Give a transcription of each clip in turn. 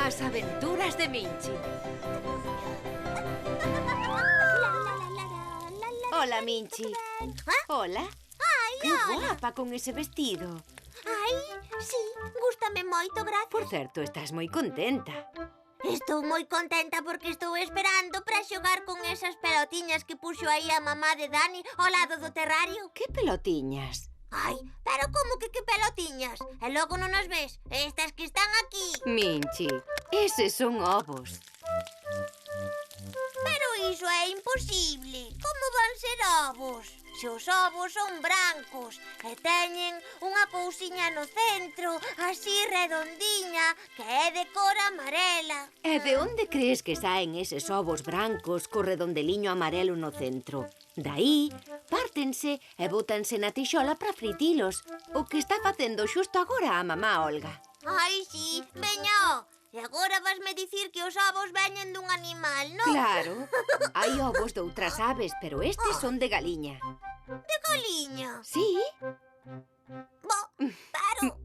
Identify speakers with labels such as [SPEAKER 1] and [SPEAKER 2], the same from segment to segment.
[SPEAKER 1] As aventuras de Minchi. Hola, Minchi. Hola.
[SPEAKER 2] Ai,
[SPEAKER 1] Que
[SPEAKER 2] hola.
[SPEAKER 1] guapa con ese vestido.
[SPEAKER 2] Ai, sí, gústame moito, gracias.
[SPEAKER 1] Por certo, estás moi contenta.
[SPEAKER 2] Estou moi contenta porque estou esperando para xogar con esas pelotiñas que puxo aí a mamá de Dani ao lado do terrario.
[SPEAKER 1] Que pelotiñas.
[SPEAKER 2] Ai, pero como que pelotiñas? E logo non as ves? Estas que están aquí.
[SPEAKER 1] Minchi, eses son ovos.
[SPEAKER 2] Pero iso é imposible. Como van ser ovos? Se os ovos son brancos e teñen unha cousiña no centro, así redondiña, que é de cor amarela.
[SPEAKER 1] E de onde crees que saen eses ovos brancos co redondeliño amarelo no centro? Daí, pártense e bótanse na tixola para fritilos, o que está facendo xusto agora a mamá Olga.
[SPEAKER 2] Ai, sí, veña, e agora vasme dicir que os ovos veñen dun animal, non?
[SPEAKER 1] Claro, hai ovos de outras aves, pero estes son de galiña.
[SPEAKER 2] De galiña.
[SPEAKER 1] Sí?
[SPEAKER 2] Bo, pero,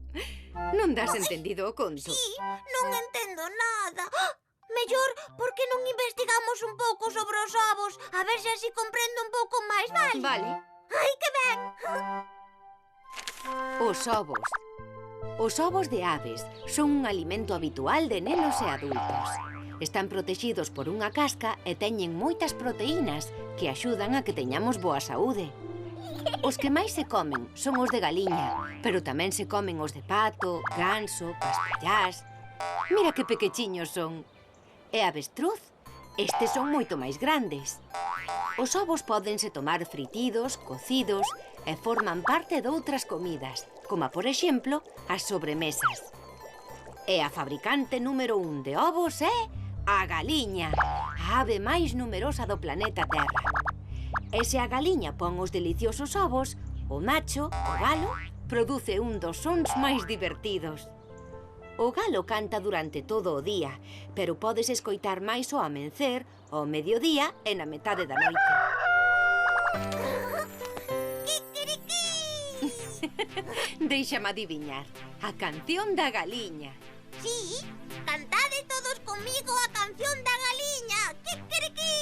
[SPEAKER 1] Non das entendido o conto.
[SPEAKER 2] sí, non entendo nada. ¡Ah! Mellor, por que non investigamos un pouco sobre os ovos? A ver se así comprendo un pouco máis, vale?
[SPEAKER 1] Vale.
[SPEAKER 2] Ai, que ben!
[SPEAKER 1] Os ovos. Os ovos de aves son un alimento habitual de nenos e adultos. Están protexidos por unha casca e teñen moitas proteínas que axudan a que teñamos boa saúde. Os que máis se comen son os de galiña, pero tamén se comen os de pato, ganso, caspallás. Mira que pequechiños son. E avestruz? Estes son moito máis grandes. Os ovos pódense tomar fritidos, cocidos e forman parte doutras comidas, como por exemplo as sobremesas. E a fabricante número 1 de ovos é a galiña, a ave máis numerosa do planeta Terra. E se a galiña pon os deliciosos ovos, o macho, o galo, produce un dos sons máis divertidos. O galo canta durante todo o día, pero podes escoitar máis ao amencer, ao mediodía e na metade da noite.
[SPEAKER 2] Kikiriki!
[SPEAKER 1] Déixame adiviñar. A canción da galiña.
[SPEAKER 2] Sí, cantade todos comigo a canción da galiña. Kikiriki!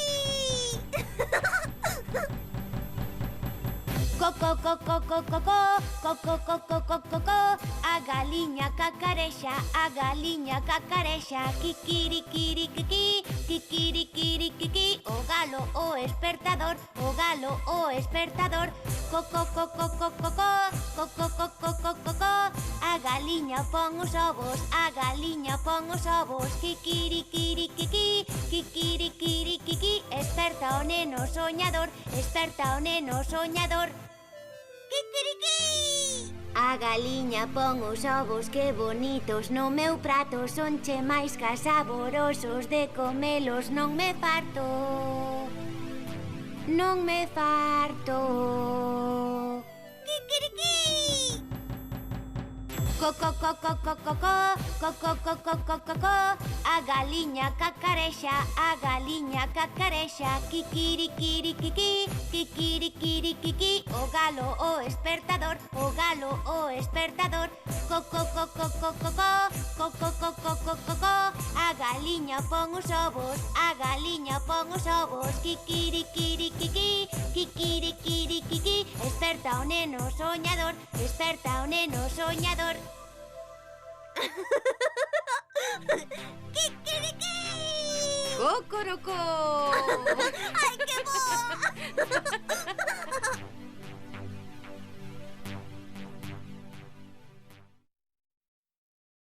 [SPEAKER 3] Coco, coco, coco, coco, coco, coco, coco, coco, a galiña cacarexa, a galiña cacarexa, kikirikirikiki, kikirikirikiki, o galo o espertador, o galo o espertador, coco, coco, coco, coco, coco, coco, coco, a galiña pon os ovos, a galiña pon os ovos, kikirikirikiki, kikirikirikiki, esperta o neno soñador, esperta o neno soñador.
[SPEAKER 2] Kikiriki!
[SPEAKER 3] A galiña pon os ovos que bonitos no meu prato, son che máis ca saborosos, de comelos non me farto. Non me farto.
[SPEAKER 2] Kikiriki!
[SPEAKER 3] Coco, coco, coco, coco, coco, coco, coco, a galiña cacarexa, a galiña cacarexa, kikirikirikiki, kikirikirikiki, o galo o espertador, o galo o espertador, coco, coco, coco, coco, coco, coco, coco, a galiña pon os ovos, a galiña pon os ovos, kikirikirikiki, kikirikirikiki, esperta o neno soñador, esperta o neno soñador.
[SPEAKER 2] Kikiriki!
[SPEAKER 1] Cocorocó!
[SPEAKER 2] Ai, que boa!